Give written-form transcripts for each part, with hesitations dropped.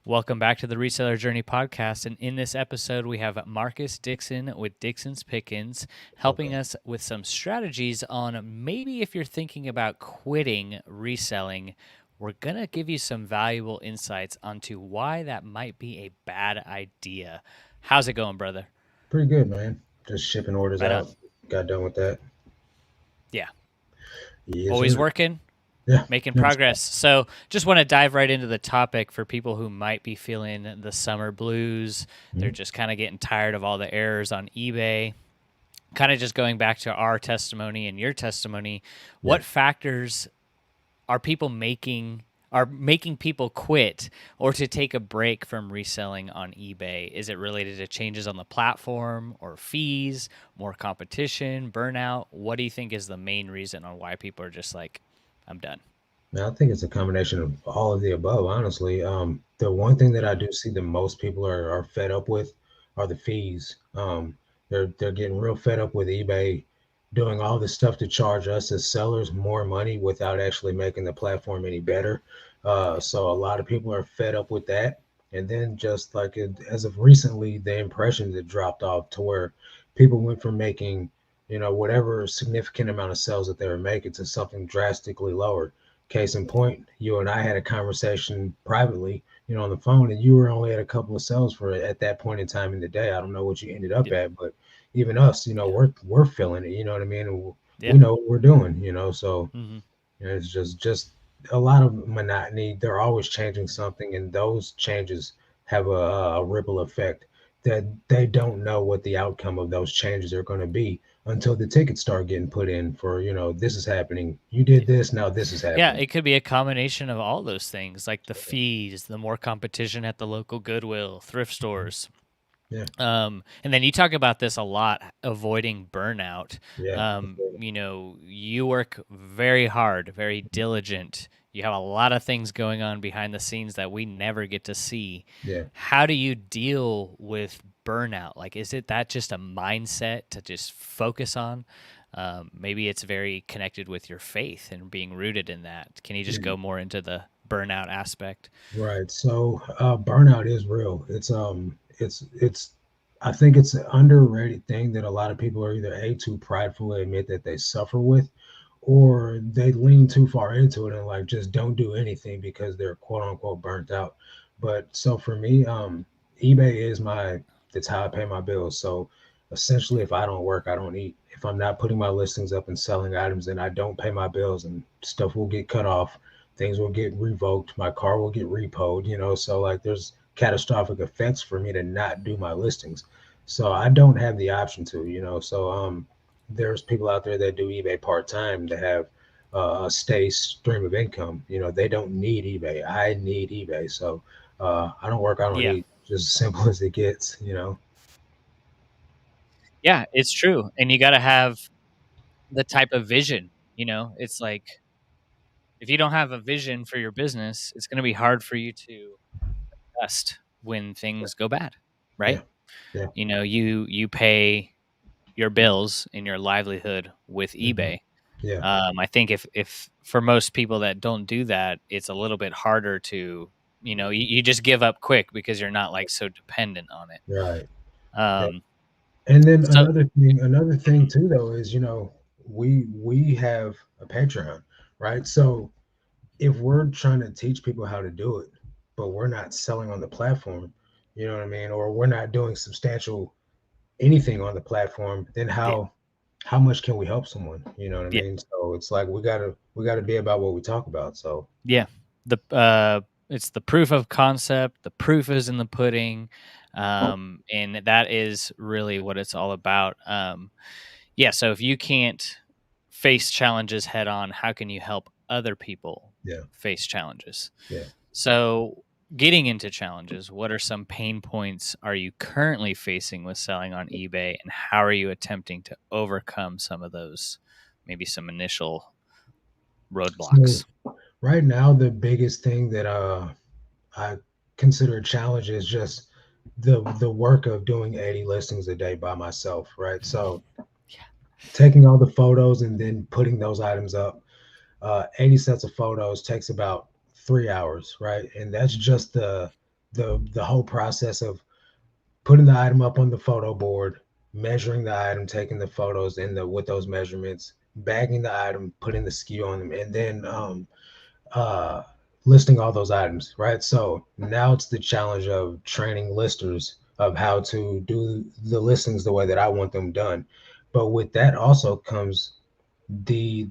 Welcome back to the Reseller Journey podcast. And in this episode, we have Marcus Dixon with Dixon's Pickens helping us with some strategies on maybe if you're thinking about quitting reselling. We're going to give you some valuable insights onto why that might be a bad idea. How's it going, brother? Pretty good, man. Just shipping orders Right on. out. Got done with that. Yeah. Yes, Always sir. working, Yeah. making Never progress. stop. So just want to dive right into the topic for people who might be feeling the summer blues. They're Mhm. just kind of getting tired of all the errors on eBay. Kind of just going back to our testimony and your testimony, Yeah. what factors are making people quit or to take a break from reselling on eBay? Is it related to changes on the platform or fees, more competition, burnout? What do you think is the main reason on why people are just like, I'm done? Man, I think it's a combination of all of the above, honestly. The one thing that I do see that most people are fed up with are the fees. They're getting real fed up with eBay doing all this stuff to charge us as sellers more money without actually making the platform any better. Yeah. So a lot of people are fed up with that. And then just like as of recently, the impressions had dropped off to where people went from making, whatever significant amount of sales that they were making to something drastically lower. Case in point, you and I had a conversation privately, on the phone, and you were only at a couple of sales for it at that point in time in the day. I don't know what you ended up Yep. at, but even us, Yeah. we're feeling it. You know what I mean? And Yeah. we know what we're doing. So Hmm. it's just a lot of monotony. They're always changing something, and those changes have a ripple effect that they don't know what the outcome of those changes are going to be until the tickets start getting put in for, this is happening. You did this, now this is Yeah, happening. it could be a combination of all those things, like the fees, the more competition at the local Goodwill, thrift stores. Yeah, And then you talk about this a lot, avoiding burnout. yeah, You work very hard, very diligent. You have a lot of things going on behind the scenes that we never get to see. yeah. How do you deal with burnout? Like, is it that just a mindset to just focus on? Maybe it's very connected with your faith and being rooted in that. Can you just Yeah. go more into the burnout aspect? Right. So burnout is real. It's I think it's an underrated thing that a lot of people are either too prideful to admit that they suffer with, or they lean too far into it and like just don't do anything because they're quote unquote burnt out. But so for me, eBay is my that's how I pay my bills. So essentially, if I don't work, I don't eat. If I'm not putting my listings up and selling items, then I don't pay my bills, and stuff will get cut off, things will get revoked, my car will get repoed, so like there's catastrophic effects for me to not do my listings. So I don't have the option to, so there's people out there that do eBay part-time that have a steady stream of income. They don't need eBay. I need eBay. So I don't work, I don't Yeah. eat. Just as simple as it gets. Yeah, it's true. And you got to have the type of vision, it's like if you don't have a vision for your business, it's going to be hard for you to adjust when things go bad, Yeah, right? yeah, You pay your bills and your livelihood with hmm, eBay. yeah, I think if for most people that don't do that, it's a little bit harder to, you just give up quick because you're not like so dependent on it. right. Yeah. Um, And then so another thing mhm, too, though, is we have a Patreon, right? So if we're trying to teach people how to do it, but we're not selling on the platform, you know what I mean, or we're not doing substantial anything on the platform, then yeah, how much can we help someone? You know what I yeah, mean? So it's like we gotta be about what we talk about. So yeah. It's the proof of concept. The proof is in the pudding, and that is really what it's all about. Yeah. So if you can't face challenges head on, how can you help other people yeah, face challenges? yeah. So, getting into challenges, what are some pain points are you currently facing with selling on eBay, and how are you attempting to overcome some of those, maybe some initial So roadblocks? right now, the biggest thing that I consider a challenge is just the work of doing 80 listings a day by myself, right? So Yeah. taking all the photos and then putting those items up, 80 sets of photos takes about 3 hours, right? And that's just the whole process of putting the item up on the photo board, measuring the item, taking the photos in the with those measurements, bagging the item, putting the SKU on them, and then uh, listing all those items, right? So now it's the challenge of training listers of how to do the listings the way that I want them done. But with that also comes the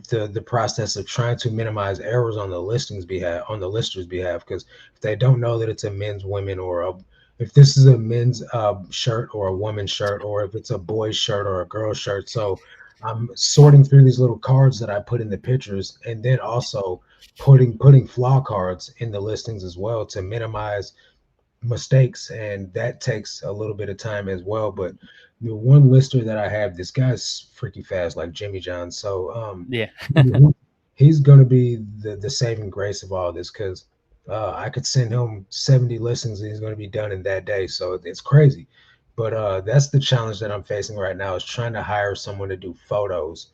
process of trying to minimize errors on the listings behalf on the lister's behalf, because if they don't know that it's a men's, women, or if this is a men's shirt or a woman's shirt, or if it's a boy's shirt or a girl's shirt. So I'm sorting through these little cards that I put in the pictures, and then also putting flaw cards in the listings as well to minimize mistakes, and that takes a little bit of time as well. But the one lister that I have, this guy's freaky fast, like Jimmy John. So Yeah. he- he's going to be the saving grace of all this, because I could send him 70 listings and he's going to be done in that day. So it's crazy. But that's the challenge that I'm facing right now, is trying to hire someone to do photos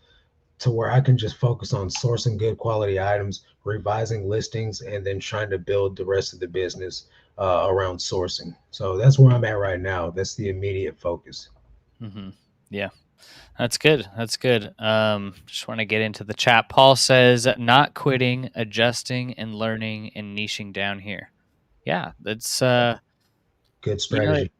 to where I can just focus on sourcing good quality items, revising listings, and then trying to build the rest of the business around sourcing. So that's where I'm at right now. That's the immediate focus. hmm Yeah. That's good. That's good. Just want to get into the chat. Paul says, not quitting, adjusting and learning and niching down here. Yeah, that's Good you know, strategy.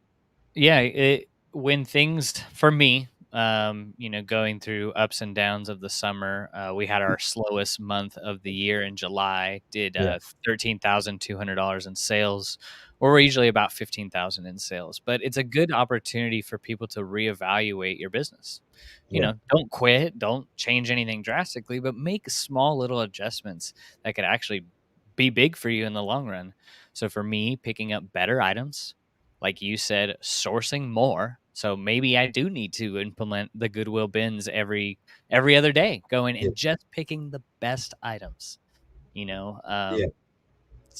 yeah, when things for me, going through ups and downs of the summer, we had our slowest month of the year in July. Did Yeah, $13,200 in sales, or we're usually about 15,000 in sales. But it's a good opportunity for people to reevaluate your business. yeah, Don't quit, don't change anything drastically, but make small little adjustments that could actually be big for you in the long run. So for me, picking up better items, like you said, sourcing more. So maybe I do need to implement the Goodwill bins every other day, going yeah, and just picking the best items, you know, yeah. um,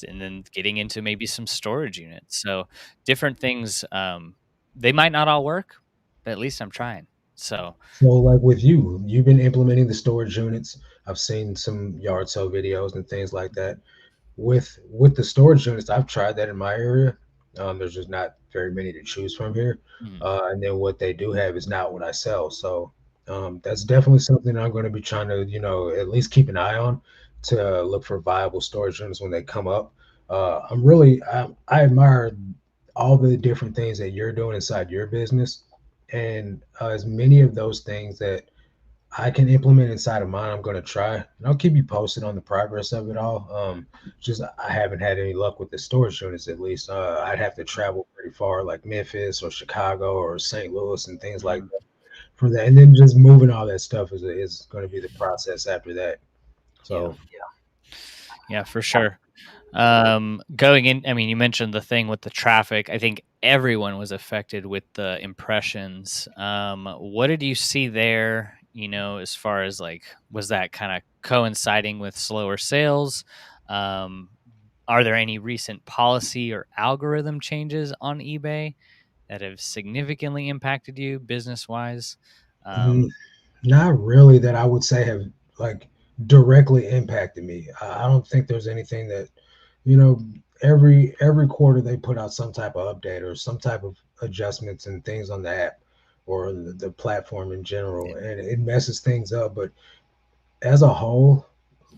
and then getting into maybe some storage units. So different things. They might not all work, but at least I'm trying. So So, like with you, you've been implementing the storage units. I've seen some yard sale videos and things like that. With the storage units, I've tried that in my area. There's just not very many to choose from here, mm, and then what they do have is not what I sell. So that's definitely something I'm going to be trying to, at least keep an eye on, to look for viable storage units when they come up. I admire all the different things that you're doing inside your business, and as many of those things that I can implement inside of mine, I'm going to try, and I'll keep you posted on the progress of it all. Just I haven't had any luck with the storage units, at least. I'd have to mm, travel pretty far, like Memphis or Chicago or St. Louis and things like mm, that for that. And then just moving all that stuff is going to be the process after that. yeah, So yeah, for sure. Going in, I mean, you mentioned the thing with the traffic. I think everyone was affected with the impressions. What did you see there? As far as like, was that kind of coinciding with slower sales? Um, are there any recent policy or algorithm changes on eBay that have significantly impacted you business wise? mm, Um, not really that I would say have like directly impacted me. I don't think there's anything that, you know, every quarter they put out some type of update or some type of adjustments and things on the app or the platform in yeah. general, and it messes things up. But as a whole,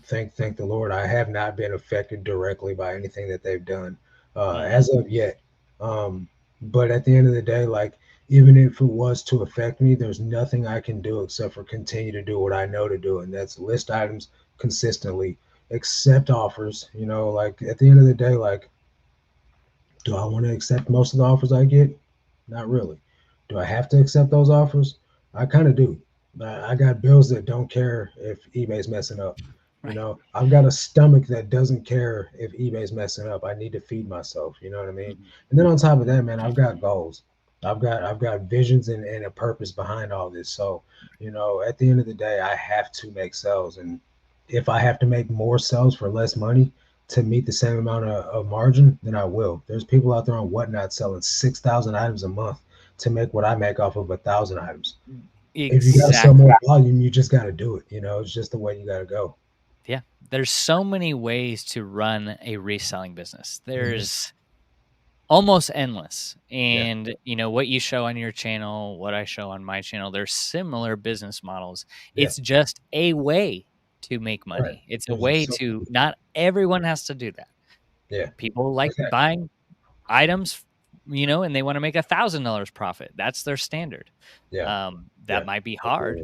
thank the Lord, I have not been affected directly by anything that they've done Mhm. as of yet. Um, but at the end of the day, like even if it was to affect me, there's nothing I can do except for continue to do what I know to do, and that's list items consistently, accept offers. Like at the end of the day, like, do I want to accept most of the offers I get? Not really. Do I have to accept those offers? I kind of do. I got bills that don't care if eBay's messing up. Right. I've got a stomach that doesn't care if eBay's messing up. I need to feed myself. You know what I mean? Mhm. And then on top of that, man, I've got goals. I've got visions and a purpose behind all this. So, at the end of the day, I have to make sales. And if I have to make more sales for less money to meet the same amount of margin, then I will. There's people out there on Whatnot selling 6,000 items a month to make what I make off of 1,000 items. If you got to sell Exactly. more volume, you just got to do it. It's just the way you got to go. Yeah. There's so many ways to run a reselling business. Mhm. almost endless. Yeah. And what you show on your channel, what I show on my channel, they're similar business models. Yeah. It's just a way to make Right. money. It's a There's way so to, not everyone has to do that. yeah. People like Exactly. buying items, and they want to make $1,000 profit. That's their standard. Yeah. That Yeah. might be hard.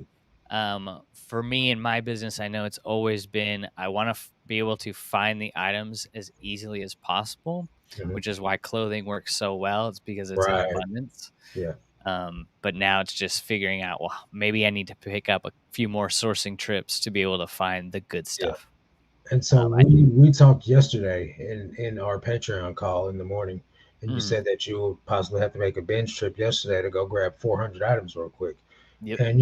Absolutely. For me in my business, I know it's always been, I want to be able to find the items as easily as possible, Mhm. which is why clothing works so well. It's because it's in Right. abundance. Yeah. But now it's just figuring out, well, maybe I need to pick up a few more sourcing trips to be able to find the good Yeah. stuff. And so I we talked yesterday in our Patreon call in the morning, and you mm, said that you would possibly have to make a binge trip yesterday to go grab 400 items real quick. yep. And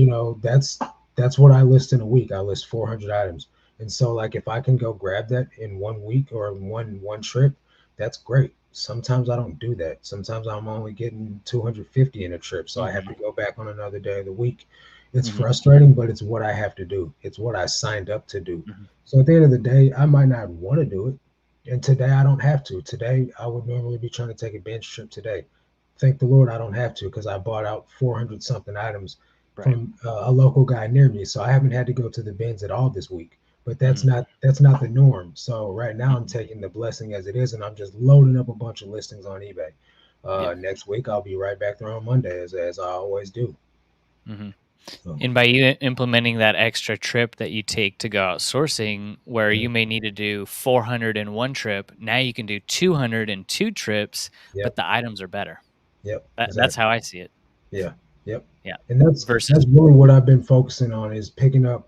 that's what I list in a week. I list 400 items. And so like if I can go grab that in 1 week or in one trip, that's great. Sometimes I don't do that. Sometimes I'm only getting 250 in a trip, so I have Hmm. to go back on another day of the week. It's Hmm. frustrating, but it's what I have to do. It's what I signed up to do. Hmm. So at the end of the day, I might not want to do it. And today I don't have to. Today I would normally be trying to take a bench trip today. Thank the Lord I don't have to because I bought out 400 something items Right. from a local guy near me. So I haven't had to go to the bins at all this week. But Hmm. that's not the norm. So right now I'm Hmm. taking the blessing as it is, and I'm just loading up a bunch of listings on eBay. Yep. Next week I'll be right back there on Monday as I always do. Hmm. So And by you implementing that extra trip that you take to go outsourcing, where mhm. you may need to do 400 in one trip, now you can do 200 in two trips, but Yep, the items are better. yep, That's how exactly. I see it. Yeah, yep. Yeah. And Versus, that's really what I've been focusing on is picking up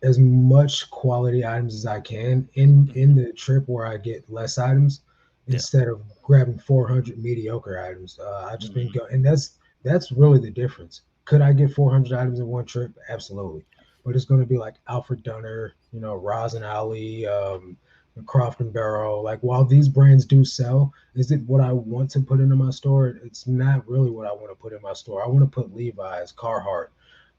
as much quality items as I can in mhm, the trip where I get less items yeah. instead of grabbing 400 mediocre items. I just been Mhm, going, and that's really the difference. Could I get 400 items in one trip? Absolutely, but it's going to be like Alfred Dunner, Roz and Ali, Croft and Barrow. Like while these brands do sell, is it what I want to put into my store? It's not really what I want to put in my store. I want to put Levi's, Carhartt,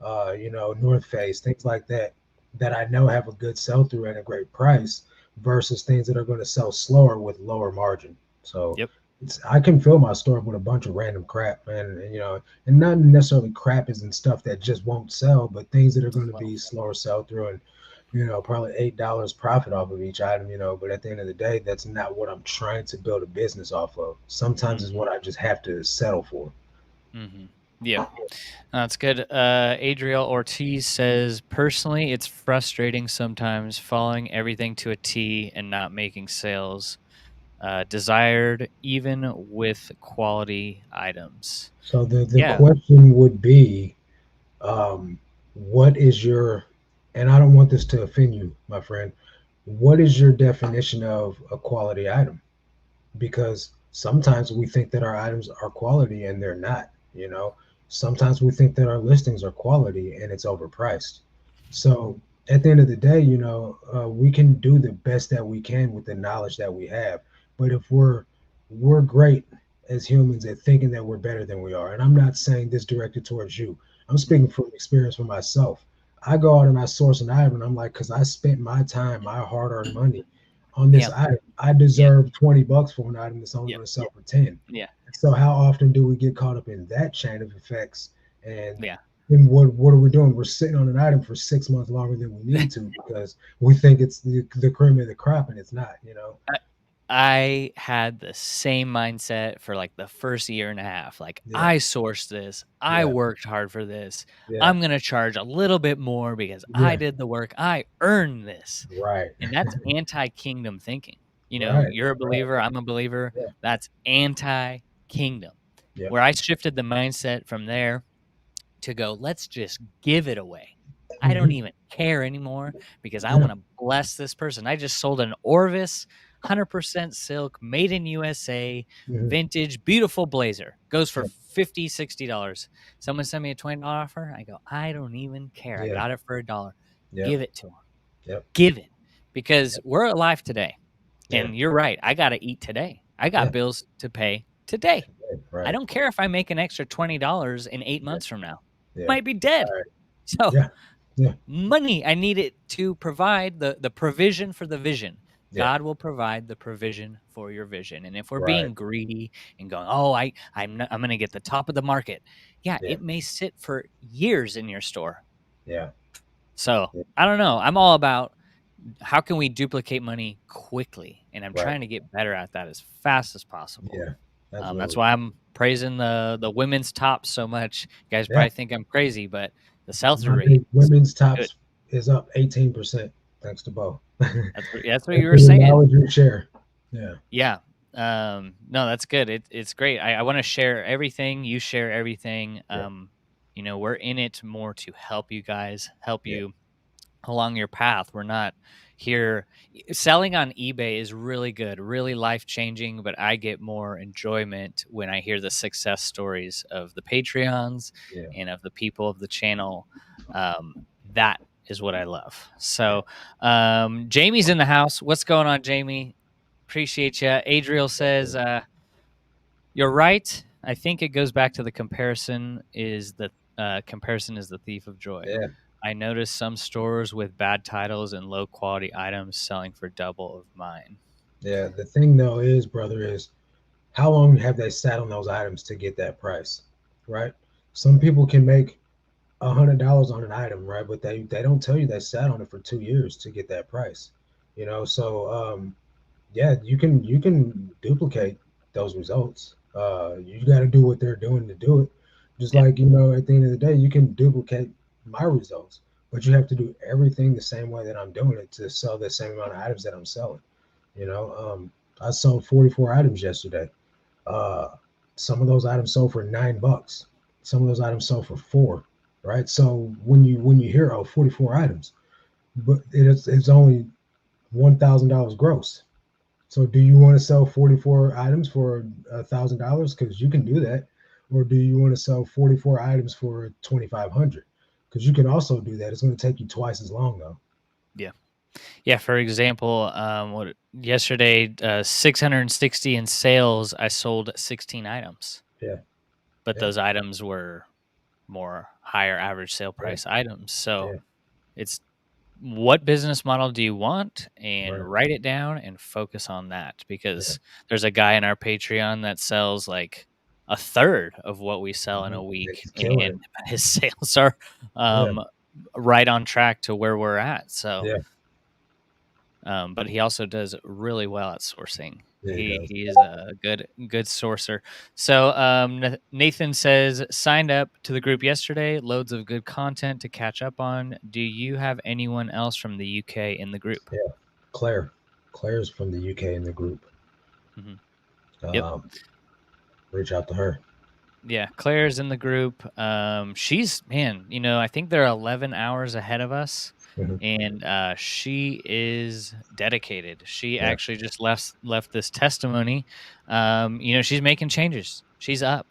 North Face, things like that that I know have a good sell through at a great price versus things that are going to sell slower with lower margin. So yep. I can fill my store with a bunch of random crap, man, and not necessarily crap isn't stuff that just won't sell, but things that are going to Well, be slower sell through and probably $8 profit off of each item, but at the end of the day, that's not what I'm trying to build a business off of. Sometimes is mhm, what I just have to settle for. mhm. Yep. That's good. Adriel Ortiz says, personally, it's frustrating sometimes following everything to a T and not making sales desired, even with quality items. So the Yeah. question would be, what is your, and I don't want this to offend you, my friend, what is your definition of a quality item? Because sometimes we think that our items are quality and they're not. Sometimes we think that our listings are quality and it's overpriced. So at the end of the day, we can do the best that we can with the knowledge that we have. But if we're great as humans at thinking that we're better than we are, and I'm not saying this directed towards you. I'm speaking Mhm. from experience for myself. I go out and I source an item, and I'm like, because I spent my time, my hard-earned money on this Yeah. item. I Yeah. deserve 20 bucks for an item that's only Yep. going to sell for 10. Yeah. So how often do we get caught up in that chain of effects? And Yeah. then what are we doing? We're sitting on an item for 6 months longer than we need to because we think it's the cream of the crop and it's not. I had the same mindset for like the first year and a half. Like, Yeah, I sourced this, I yeah, worked hard for this. yeah, I'm going to charge a little bit more because I yeah. did the work. I earned this. Right, And that's anti-kingdom thinking. right, You're a right. believer, I'm a believer. Yeah, That's anti-kingdom. yep. Where I shifted the mindset from there to go, let's just give it away. I don't Hmm. even care anymore because I Yeah. want to bless this person. I just sold an Orvis 100% silk, made in USA, Hmm. vintage, beautiful blazer. Goes for Yeah, $50, $60. Someone sent me a $20 offer. I go, I don't even care. I yeah, got it for $1. yep, Give it to them. yep, Give it. Because yep. we're alive today. Yeah, And you're right. I got to eat today. I got yeah. bills to pay today. I Right. don't care if I make an extra $20 in eight Yeah, months from now. yeah. Might be dead. Right. So Yeah, yeah, money, I need it to provide the provision for the vision. Yeah. God will provide the provision for your vision. And if we're Right. being greedy and going, oh, I'm going to get the top of the market, yeah, Yeah. it may sit for years in your store. Yeah. So Yeah. I don't know. I'm all about how can we duplicate money quickly, and I'm Right. trying to get better at that as fast as possible. Yeah. That's Absolutely. why I'm praising the women's tops so much. You guys Yeah. probably think I'm crazy, but the sell-through I rate think is women's good. tops is up 18%, thanks to Bo. That's what Thanks you for were the saying. knowledge you share. Yeah. Yeah. No, that's good. It's great. I want to share everything. You share everything. Yeah. We're in it more to help you guys, help Yeah. you along your path. We're not here. Selling on eBay is really good, really life changing, but I get more enjoyment when I hear the success stories of the Patreons Yeah. and of the people of the channel. That is what I love. Yeah. So, Jamie's in the house. What's going on, Jamie? Appreciate you. Adriel says, you're right. I think it goes back to the comparison is the thief of joy. Yeah. I noticed some stores with bad titles and low quality items selling for double of mine. Yeah. The thing though is, brother, is how long have they sat on those items to get that price? Right? Some people can make $100 on an item, right? But they don't tell you they sat on it for 2 years to get that price. So yeah, you can duplicate those results. You got to do what they're doing to do it. Just Yeah. like at the end of the day, you can duplicate my results, but you have to do everything the same way that I'm doing it to sell the same amount of items that I'm selling. You know, I sold 44 items yesterday. Uh, some of those items sold for $9. Some of those items sold for four. Right. So when you hear 44 items, but it's only $1,000 gross. So do you want to sell 44 items for $1,000? Because you can do that. Or do you want to sell 44 items for 2,500? Because you can also do that. It's going to take you twice as long though. Yeah. Yeah. For example, yesterday, 660 in sales, I sold 16 items, Yeah. but Yeah. those items were more higher average sale Yeah. price items. So Yeah. it's what business model do you want, and Right. write it down and focus on that, Yeah. because there's a guy in our Patreon that sells like a third of what we sell in a week, He's killing it. and his sales are Yeah. right on track to where we're at. So Yeah. but he also does really well at sourcing. Yeah. He does. He is a good sourcer. So Nathan says, signed up to the group yesterday. Loads of good content to catch up on. Do you have anyone else from the UK in the group? Yeah. Claire. Claire's from the UK in the group. Hmm. Yep. Um, Reach out to her. Yeah, Claire's in the group. She's I think they're 11 hours ahead of us, Mhm. and she is dedicated. She Yeah. actually just left this testimony. She's making changes. She's up.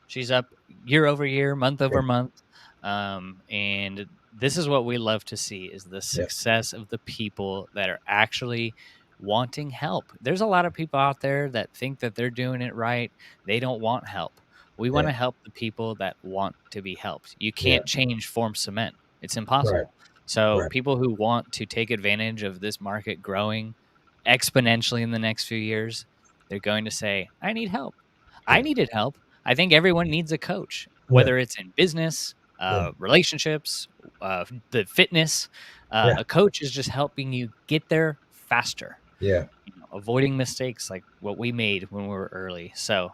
She's up year over year, month Yeah. over month. And this is what we love to see, is the Yeah. success of the people that are actually wanting help. There's a lot of people out there that think that they're doing it right. They don't want help. We want Yeah. to help the people that want to be helped. You Yeah. can't change form cement. It's Right. impossible. So Right. people who want to take advantage of this market growing exponentially in the next few years, they're going to say, I need help. I Yeah. needed help. I think everyone needs a coach, Yeah. whether it's in business, Yeah. relationships, the fitness. Yeah. A coach is just helping you get there faster, Yeah. avoiding mistakes like what we made when we were early. So,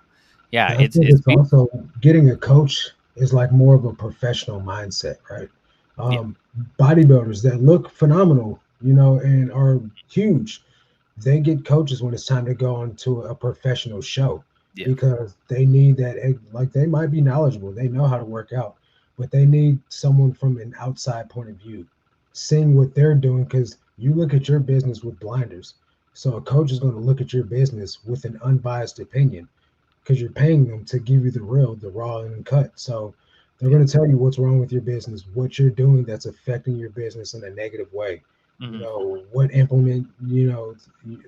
yeah, And I it's think it's beautiful. also getting a coach is like more of a professional mindset, right? Yeah, Um, Bodybuilders that look phenomenal, and are huge, they get coaches when it's time to go on to a professional show yeah, because they need that. Like they might be knowledgeable, they know how to work out, but they need someone from an outside point of view, seeing what they're doing. Because you look at your business with blinders, so a coach is going to look at your business with an unbiased opinion because you're paying them to give you the raw and uncut. So they're yeah. going to tell you what's wrong with your business, what you're doing that's affecting your business in a negative way. Hmm.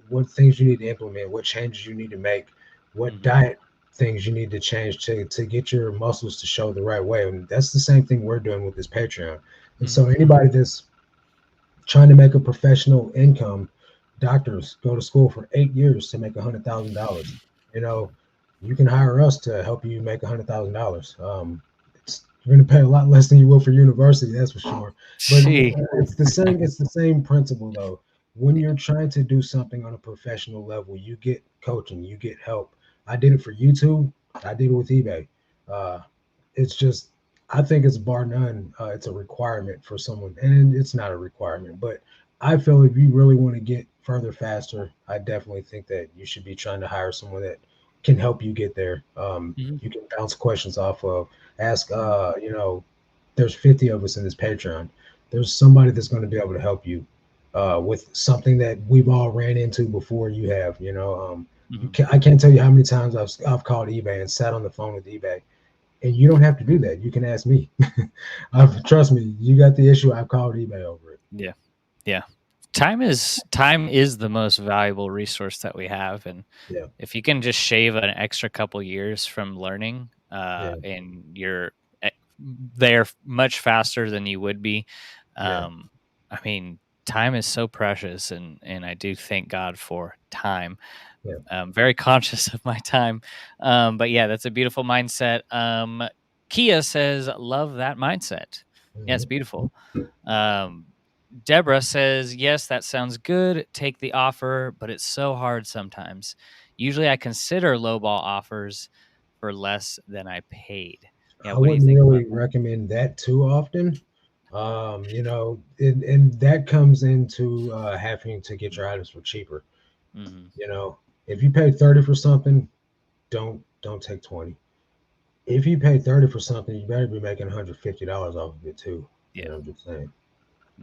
What things you need to implement, what changes you need to make, what Hmm. diet things you need to change to get your muscles to show the right way. And that's the same thing we're doing with this Patreon. And Hmm. so anybody that's trying to make a professional income Doctors go to school for 8 years to make $100,000. You know, you can hire us to help you make $100,000. You're going to pay a lot less than you will for university, that's for sure. But Gee. it's the same. It's the same principle, though. When you're trying to do something on a professional level, you get coaching, you get help. I did it for YouTube. I did it with eBay. Uh, it's just, I think it's bar none. It's a requirement for someone, and it's not a requirement, but I feel if you really want to get further faster, I definitely think that you should be trying to hire someone that can help you get there. Mhm. You can bounce questions off of, ask, there's 50 of us in this Patreon. There's somebody that's going to be able to help you with something that we've all ran into before you have. Mhm. I can't tell you how many times I've called eBay and sat on the phone with eBay, and you don't have to do that. You can ask me. Trust me, you got the issue. I've called eBay over it. Yeah. Yeah. Time is the most valuable resource that we have, and Yeah, if you can just shave an extra couple years from learning, yeah, and you're eh, there much faster than you would be, yeah, um, I mean, time is so precious, and I do thank God for time. yeah. I'm very conscious of my time, but yeah, that's a beautiful mindset. Kia says, "Love that mindset." Yeah, it's Mhm. beautiful. Um, Deborah says, "Yes, that sounds good. Take the offer, but it's so hard sometimes. Usually I consider lowball offers for less than I paid." Yeah, I what do you wouldn't think about really recommend that too often. And that comes into having to get your items for cheaper. that? Hmm. You know, if you pay 30 for something, don't take 20. If you pay 30 for something, you better be making $150 off of it too. You Yeah, know, I'm just saying.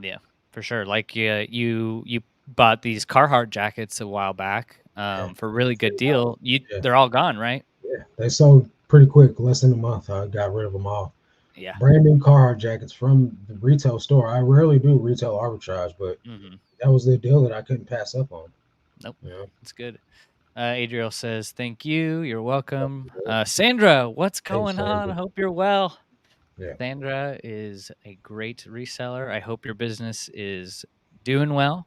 yeah, for sure. Like you bought these Carhartt jackets a while back Yeah, for a really good $3. deal. You Yeah, They're all gone, right? yeah. They sold pretty quick, less than a month. I got rid of them all. Yeah. Brand new Carhartt jackets from the retail store. I rarely do retail arbitrage, but Hmm. that was the deal that I couldn't pass up on. Nope, You know, that's good. Adriel says, "Thank you. You're welcome." Sandra, what's hey going on? Sandra, Hope you're well. yeah, Sandra is a great reseller. I hope your business is doing well.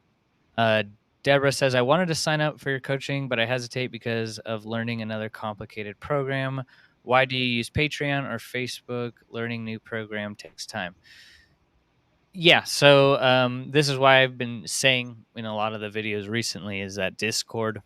Uh, Deborah says, "I wanted to sign up for your coaching, but I hesitate because of learning another complicated program. Why do you use Patreon or Facebook? Learning new program takes time." Yeah, so this is why I've been saying in a lot of the videos recently is that Discord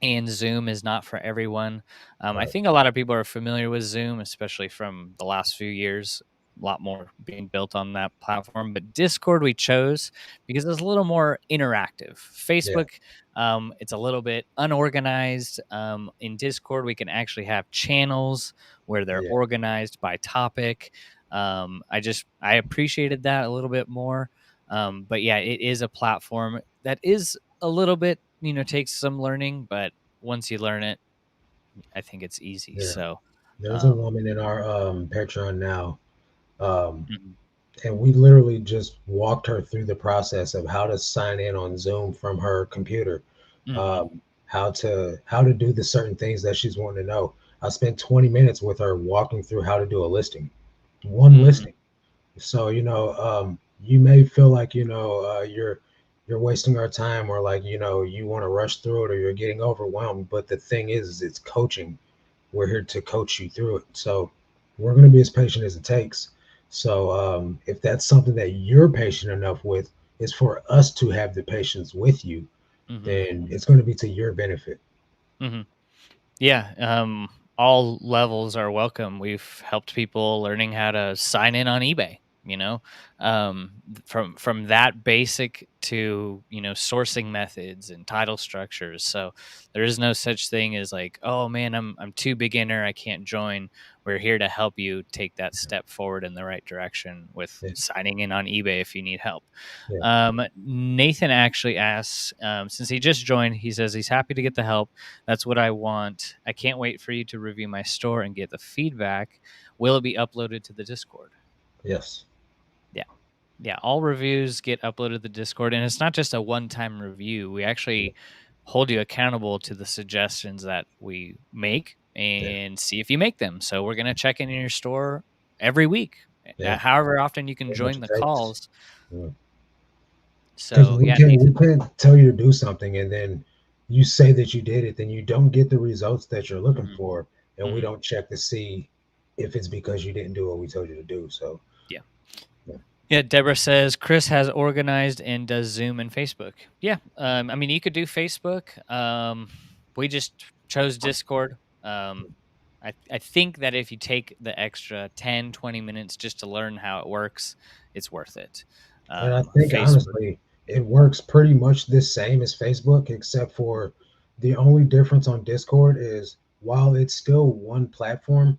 and Zoom is not for everyone. I right, think a lot of people are familiar with Zoom, especially from the last few years. A lot more being built on that platform, but Discord we chose because it's a little more interactive. yeah, Facebook, it's a little bit unorganized. In Discord, we can actually have channels where they're yeah, organized by topic. I appreciated that a little bit more. But yeah, it is a platform that is a little bit, takes some learning, but once you learn it, I think it's easy. yeah. So, There's a um, woman in our Patreon now, um, mhm, and we literally just walked her through the process of how to sign in on Zoom from her computer, mhm, how to do the certain things that she's wanting to know. I spent 20 minutes with her walking through how to do a listing, one mhm, listing. So you may feel like you're wasting our time, or like you want to rush through it, or you're getting overwhelmed. But the thing is it's coaching. We're here to coach you through it. So we're going to be as patient as it takes. So if that's something that you're patient enough with, is for us to have the patience with you, mhm, then it's going to be to your benefit. mhm. Yeah, all levels are welcome. We've helped people learning how to sign in on eBay, from that basic to, sourcing methods and title structures. So there is no such thing as like, "Oh man, I'm too beginner, I can't join." We're here to help you take that step forward in the right direction with Yeah, signing in on eBay if you need help. yeah, Nathan actually asks, since he just joined, he says he's happy to get the help. That's what I want. I can't wait for you to review my store and get the feedback. Will it be uploaded to the Discord? yes, Yeah. Yeah. All reviews get uploaded to the Discord. And it's not just a one time review. We yeah, actually hold you accountable to the suggestions that we make yeah, and see if you make them. So we're going to check in your store every week. yeah. However often you can How much join it the takes. calls. Yeah, Because So yeah, Nathan. we can't tell you to do something and then you say that you did it, then you don't get the results that you're looking Hmm. for, and we Hmm. don't check to see if it's because you didn't do what we told you to do. So Yeah. yeah. Yeah, Deborah says Chris has organized and does Zoom and Facebook. Yeah, I mean, you could do Facebook. We just chose Discord. I think that if you take the extra 10-20 minutes just to learn how it works, it's worth it. And I think Facebook. honestly, Yeah. it works pretty much the same as Facebook, except for the only difference on Discord is while it's still one platform,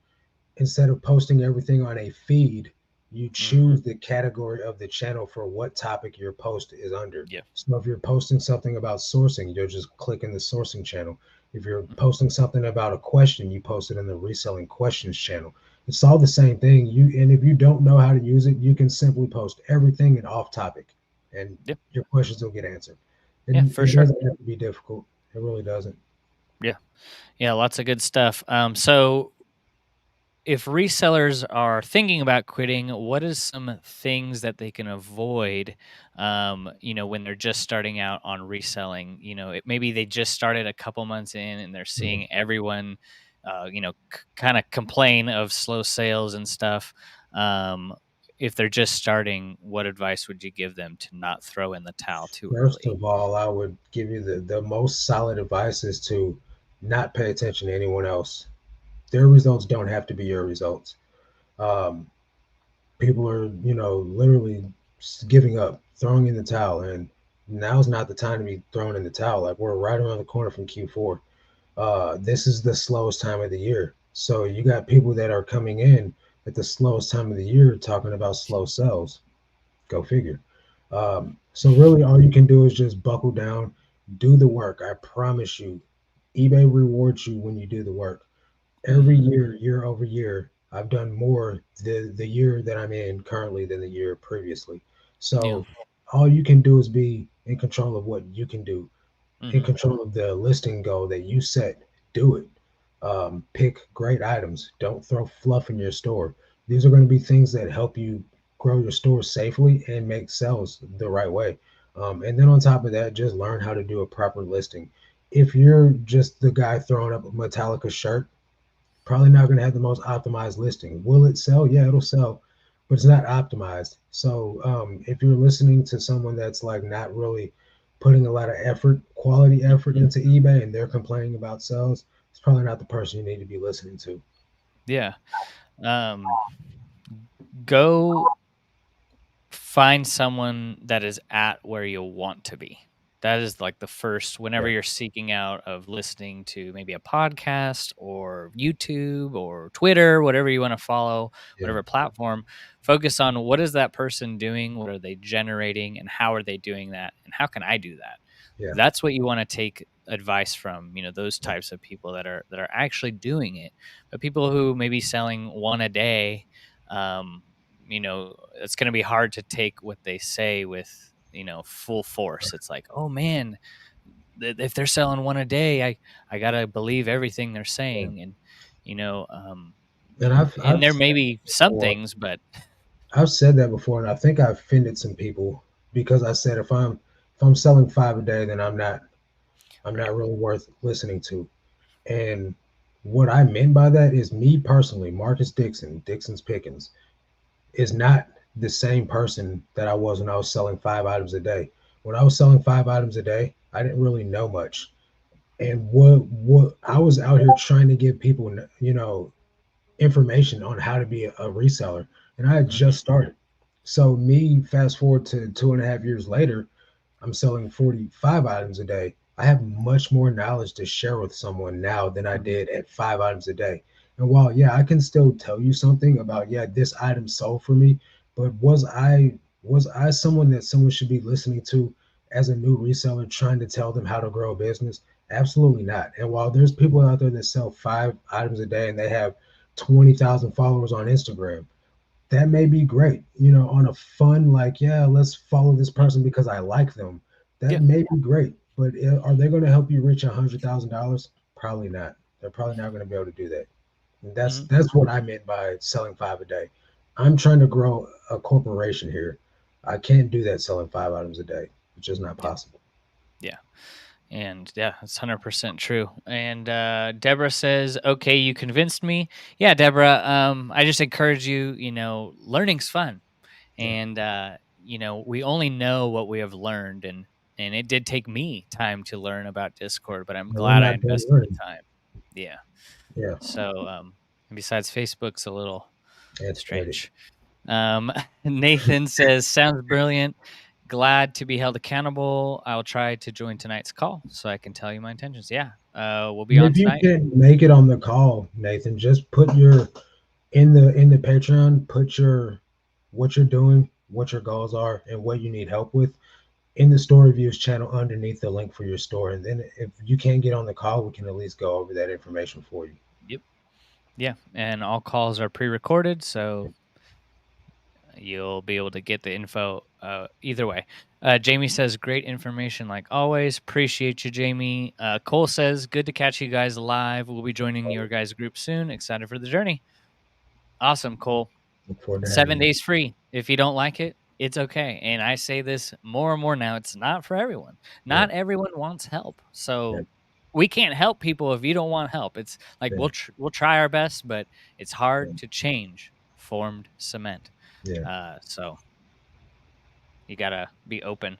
instead of posting everything on a feed, you Hmm. choose the category of the channel for what topic your post is under. Yeah. So if you're posting something about sourcing, you'll just click in the sourcing channel. If you're Mhm. posting something about a question, you post it in the reselling questions channel. It's all the same thing. And if you don't know how to use it, you can simply post everything in off topic and Yeah. your questions will get answered. Yeah, And for it sure. doesn't have to be difficult. It really doesn't. Yeah. Yeah, lots of good stuff. So if resellers are thinking about quitting, what is some things that they can avoid, when they're just starting out on reselling? Maybe they just started a couple months in and they're Mhm. seeing everyone, kind of complain of slow sales and stuff. Um, if they're just starting, what advice would you give them to not throw in the towel too First early? of all, I would give you the most solid advice is to not pay attention to anyone else. Their results don't have to be your results. Um, People are, literally giving up, throwing in the towel, and now's not the time to be throwing in the towel. Like we're right around the corner from Q4. This is the slowest time of the year. So you got people that are coming in at the slowest time of the year talking about slow sales. Go figure. So really, all you can do is just buckle down, do the work. I promise you, eBay rewards you when you do the work. Every Hmm. year, year over year, I've done more the year that I'm in currently than the year previously. Yeah. So all you can do is be in control of what you can do, in Hmm. control of the listing goal that you set. Do it. Pick great items. Don't throw fluff in your store. These are going to be things that help you grow your store safely and make sales the right way. And then on top of that, just learn how to do a proper listing. If you're just the guy throwing up a Metallica shirt, probably not going to have the most optimized listing. Will it sell? Yeah, it'll sell, but it's not optimized. So if you're listening to someone that's like not really putting a lot of effort, quality effort into eBay, and they're complaining about sales, it's probably not the person you need to be listening to. Yeah. Um, Go find someone that is at where you want to be. That is like the first, whenever Yeah, you're seeking out of listening to maybe a podcast or YouTube or Twitter, whatever you want to follow, yeah, whatever platform, focus on what is that person doing, what are they generating, and how are they doing that, and how can I do that? yeah, That's what you want to take advice from, those types of people that are actually doing it. But people who may be selling one a day, um, it's going to be hard to take what they say with full force. It's like, oh man, if they're selling one a day, I gotta believe everything they're yeah. saying. And you know um And and I've there said may that be some before. things, but I've said that before, and I think I offended some people because I said if I'm selling five a day, then I'm right. not really worth listening to. And what I meant by that is me personally, Marcus Dixon, Dixon's Pickens, is not the same person that I was when I was selling five items a day. When I was selling five items a day, I didn't really know much. And what I was out here trying to give people, information on how to be a reseller, and I had Hmm. just started. So me, fast forward to 2.5 years later, I'm selling 45 items a day. I have much more knowledge to share with someone now than I Hmm. did at five items a day. And while, yeah, I can still tell you something about, yeah, this item sold for me, but was I someone that someone should be listening to as a new reseller trying to tell them how to grow a business? Absolutely not. And while there's people out there that sell five items a day and they have 20,000 followers on Instagram, that may be great, on a fun, like, yeah, let's follow this person because I like them. That Yeah. may be great, but are they going to help you reach $100,000? Probably not. They're probably not going to be able to do that. And Hmm. that's what I meant by selling five a day. I'm trying to grow a corporation here. I can't do that selling five items a day. It's just not Yeah. possible. Yeah. And yeah, it's 100% true. And Deborah says, "Okay, you convinced me." Yeah, Deborah. I just encourage you. Learning's fun, Yeah. and we only know what we have learned, and it did take me time to learn about Discord, but I'm No, we're glad I not done invested the learning. time. Yeah. Yeah. So, and besides, Facebook's a little Antiquated. strange. Nathan says, "Sounds brilliant. Glad to be held accountable. I'll try to join tonight's call so I can tell you my intentions." Yeah, we'll be And on if you tonight. can make it on the call, Nathan, just put your in the Patreon, put your what you're doing, what your goals are, and what you need help with in the store reviews channel underneath the link for your store. And then if you can't get on the call, we can at least go over that information for you. Yep. Yeah, and all calls are pre-recorded, so you'll be able to get the info either way. Jamie says, "Great information like always. Appreciate you, Jamie." Cole says, "Good to catch you guys live. We'll be joining your guys' group soon. Excited for the journey." Awesome, Cole. Look forward to having 7 you. days free. If you don't like it, it's okay. And I say this more and more now, it's not for everyone. Yeah. Not everyone wants help. Yeah. So we can't help people if you don't want help. It's like Yeah. we'll try our best, but it's Yeah. hard to change formed cement. Yeah. So you gotta be open.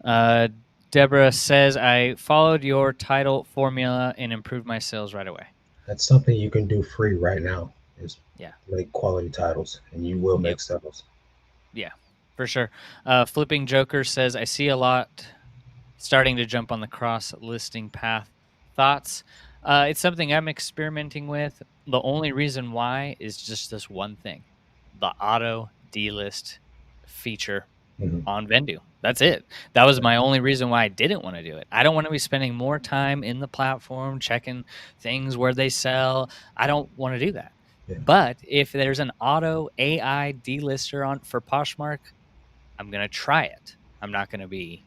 Uh, Deborah says, "I followed your title formula and improved my sales right away." That's something you can do free right now is Yeah. make quality titles and you will Yep. make sales. Yeah. For sure. Flipping Joker says, "I see a lot starting to jump on the cross listing path. Thoughts?" It's something I'm experimenting with. The only reason why is just this one thing: the auto delist feature Mhm. on Vendu. That's it. That was Yeah. my only reason why I didn't want to do it. I don't want to be spending more time in the platform checking things where they sell. I don't want to do that. Yeah. But if there's an auto AI delister on for Poshmark, I'm going to try it. I'm not going to be,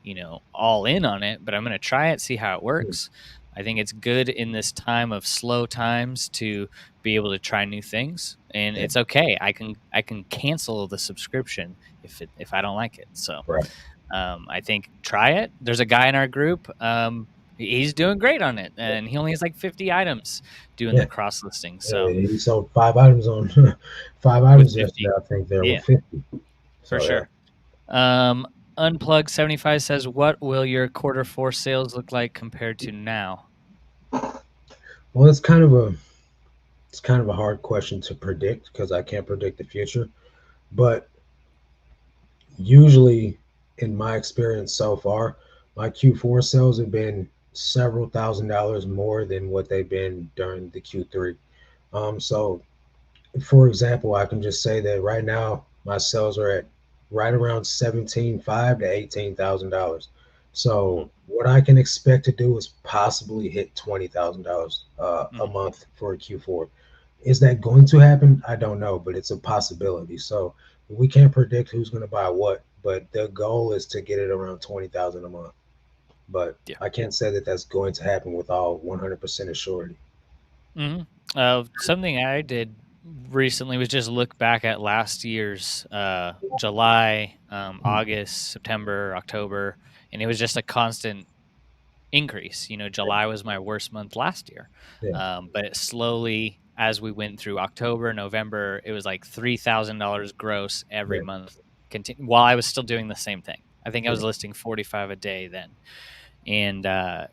all in on it, but I'm going to try it, see how it Yeah. works. I think it's good in this time of slow times to be able to try new things, and Yeah. it's okay. I can cancel the subscription if I don't like it. So, Right. I think try it. There's a guy in our group. He's doing great on it, Yeah. and he only has like 50 items doing Yeah. the cross listing. Yeah. So He sold 5 items on 5 items with yesterday, 50, I think there were yeah, 50. for So yeah. sure. Unplug 75 says, "What will your quarter four sales look like compared to now?" Well, it's kind of a hard question to predict because I can't predict the future. But usually, in my experience so far, my Q4 sales have been several $1,000s more than what they've been during the Q3. So for example, I can just say that right now my sales are at right around 17,500 to $18,000. Hmm. So what I can expect to do is possibly hit $20,000 a Hmm. month for a Q4. Is that going to happen? I don't know, but it's a possibility. So we can't predict who's going to buy what, but the goal is to get it around 20,000 a month. But Yeah. I can't say that that's going to happen with all 100% assurity. Hmm. Something I did recently was just look back at last year's July, August, September, October, and it was just a constant increase. July was my worst month last year. Yeah, But it slowly, as we went through October, November, it was like $3,000 gross every yeah, month. While I was still doing the same thing. I think I yeah, was listing 45 a day then. And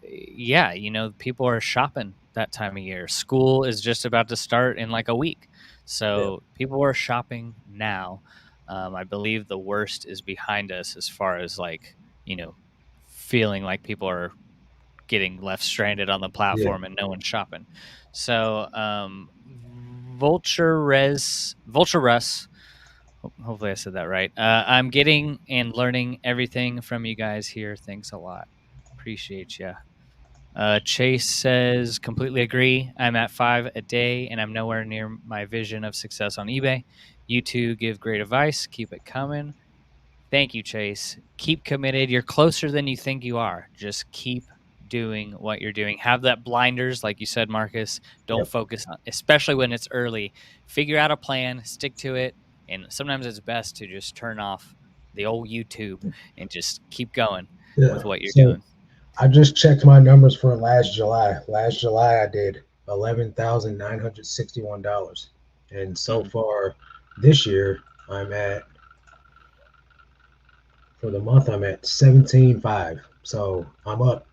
yeah, people are shopping that time of year. School is just about to start in like a week. yeah, So people are shopping now. I believe the worst is behind us as far as like, feeling like people are getting left stranded on the yeah, platform and no one's shopping. So, Vulture Russ, hopefully I said that right. I'm getting and learning everything from you guys here. Thanks a lot. Appreciate you. Chase says, "Completely agree. I'm at 5 a day and I'm nowhere near my vision of success on eBay. You two give great advice. Keep it coming." Thank you, Chase. Keep committed. You're closer than you think you are. Just keep doing what you're doing. Have that blinders, like you said, Marcus. Don't yep, focus on, especially when it's early. Figure out a plan, stick to it. And sometimes it's best to just turn off the old YouTube and just keep going. with Yeah. what you're So doing. I just checked my numbers for last July. Last July I did $11,961, and so Mhm. far this year I'm at for the month I'm at 17.5. So I'm up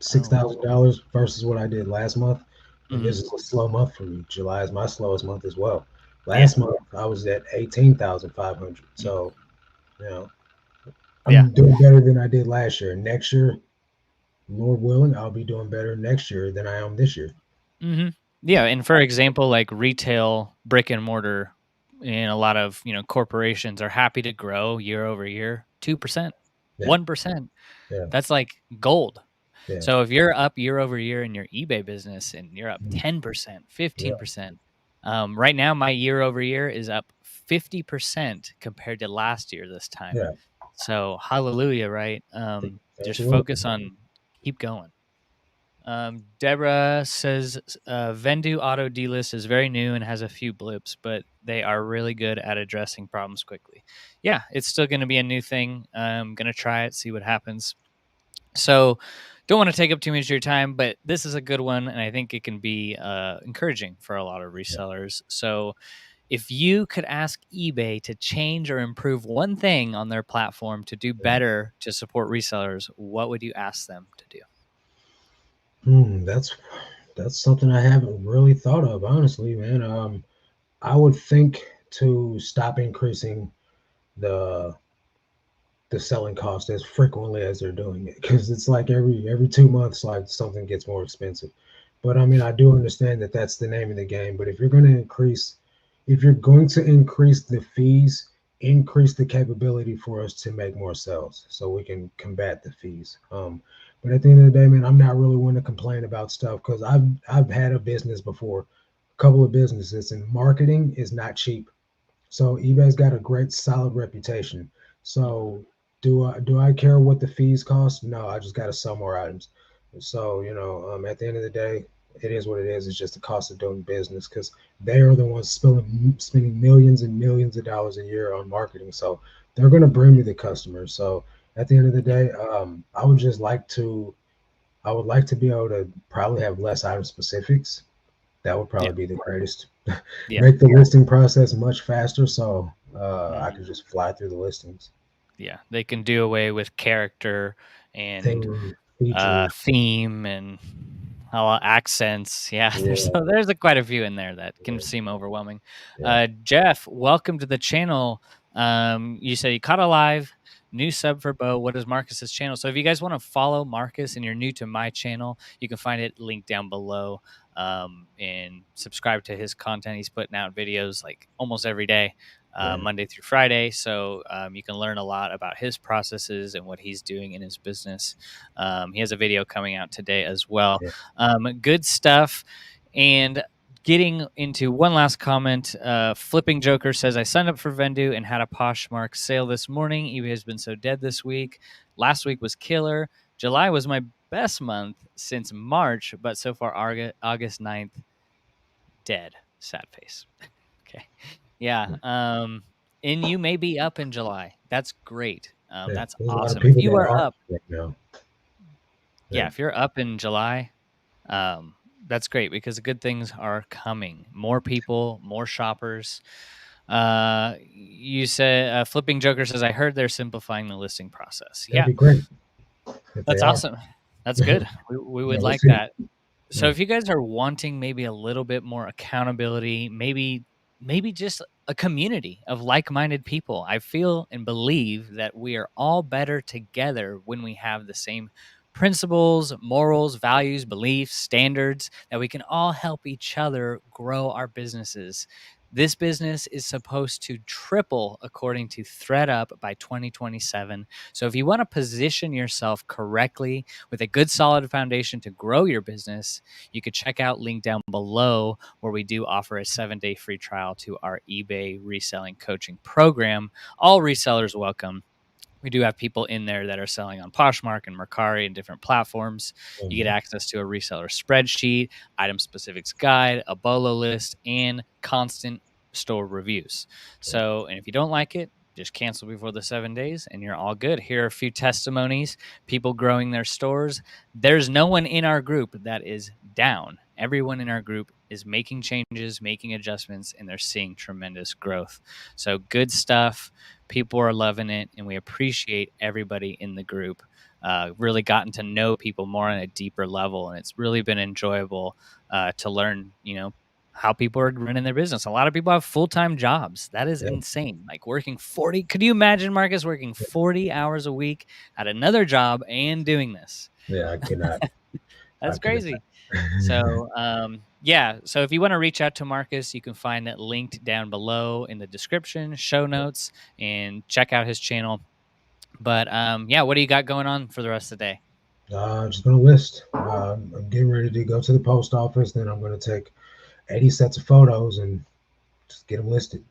six Oh. thousand dollars versus what I did last month. And Mhm. this is a slow month for me. July is my slowest month as well. Yeah. Last month I was at 18,500. Mhm. So, you know, Yeah. I'm doing better than I did last year. Next year, Lord willing, I'll be doing better next year than I am this year. Mhm. Yeah, and for example, like retail, brick and mortar, and a lot of, corporations are happy to grow year over year, 2%, Yeah, 1%. yeah, That's like gold. yeah, So if you're up year over year in your eBay business and you're up mm, 10%, yeah, 15%, right now my year over year is up 50% compared to last year this time. yeah. So hallelujah, right? Thank Just you, Lord. focus on keep going. Deborah says Vendu Auto D-List is very new and has a few blips, but they are really good at addressing problems quickly. Yeah, it's still going to be a new thing. I'm going to try it, see what happens. So, don't want to take up too much of your time, but this is a good one, and I think it can be encouraging for a lot of Yeah, resellers. So, if you could ask eBay to change or improve one thing on their platform to do yeah. better to support resellers, what would you ask them to do? That's something I haven't really thought of, honestly, man. I would think to stop increasing the the selling cost as frequently as they're doing it, because it's like every 2 months, like something gets more expensive. But I mean, I do understand that that's the name of the game. But if you're going to increase the fees, increase the capability for us to make more sales, so we can combat the fees. But at the end of the day, man, I'm not really one to complain about stuff, because I've had a business before, a couple of businesses, and marketing is not cheap. So eBay's got a great solid reputation. Mhm. So do I care what the fees cost? No, I just got to sell more items. So at the end of the day, it is what it is. It's just the cost of doing business, because they are the ones spending millions and millions of dollars a year on marketing. So they're going to bring me the customers. So at the end of the Yeah. day, I would like to be able to probably have less item specifics. That would Yeah. probably be the greatest. Yeah. Make the listing process much faster, so I Mhm. could just fly through the listings. Yeah. They can do away with character and Theme, features. theme and accents. Yeah, Yeah, there's quite a few in there that can yeah, seem overwhelming. yeah, Jeff, welcome to the channel. You said you caught a live new sub for Bo. What is Marcus's channel? So if you guys want to follow Marcus and you're new to my channel, you can find it linked down below. And subscribe to his content. He's putting out videos like almost every day, yeah, Monday through Friday. So you can learn a lot about his processes and what he's doing in his business. He has a video coming out today as well. yeah. Good stuff. And getting into one last comment, Flipping Joker says, I signed up for Vendu and had a Poshmark sale this morning. eBay has been so dead this week. Last week was killer. July was my best month since March, but so far August 9th, dead. Sad face. Okay. Yeah. And you may be up in July. That's great. Yeah. That's There's a lot of awesome. If people you that are are up, right now. yeah, Yeah, if you're up in July, that's great because good things are coming. More people, more shoppers. You said Flipping Joker says, I heard they're simplifying the listing process. that'd Yeah, be great if they that's are. awesome. That's Yeah, good. We would we'll like see. that. So Yeah, if you guys are wanting maybe a little bit more accountability, maybe just a community of like-minded people. I feel and believe that we are all better together when we have the same principles, morals, values, beliefs, standards that we can all help each other grow our businesses. This business is supposed to triple according to ThreadUp by 2027. So if you want to position yourself correctly with a good solid foundation to grow your business, you could check out link down below where we do offer a 7-day free trial to our eBay reselling coaching program. All resellers welcome. We do have people in there that are selling on Poshmark and Mercari and different platforms. You get mhm, access to a reseller spreadsheet, item specifics guide, a bolo list, and constant store reviews. yeah, So, and if you don't like it, Just cancel before the 7 days and you're all good. Here are a few testimonies, people growing their stores. There's no one in our group that is down. Everyone in our group is making changes, making adjustments, and they're seeing tremendous growth. So good stuff. People are loving it, and we appreciate everybody in the group. Really gotten to know people more on a deeper level, and it's really been enjoyable to learn, how people are running their business. A lot of people have full-time jobs. That is Yeah, insane. Like working 40. Could you imagine, Marcus, working 40 hours a week at another job and doing this? yeah, I cannot. I That's cannot. crazy. So, yeah. So if you want to reach out to Marcus, you can find it linked down below in the description, show notes, and check out his channel. But yeah, what do you got going on for the rest of the day? Just gonna list. I'm getting ready to go to the post office. Then I'm gonna take 80 sets of photos and just get them listed.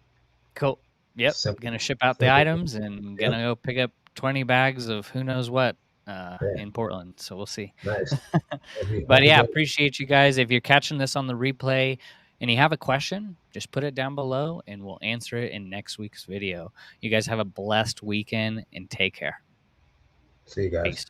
Cool. Yep. Simple, Gonna ship out the simple. items and Yep. gonna go pick up 20 bags of who knows what Yeah. in Portland. So we'll see. Nice. But Hope you yeah, guys. appreciate you guys. If you're catching this on the replay and you have a question, just put it down below and we'll answer it in next week's video. You guys have a blessed weekend and take care. See you guys. Peace.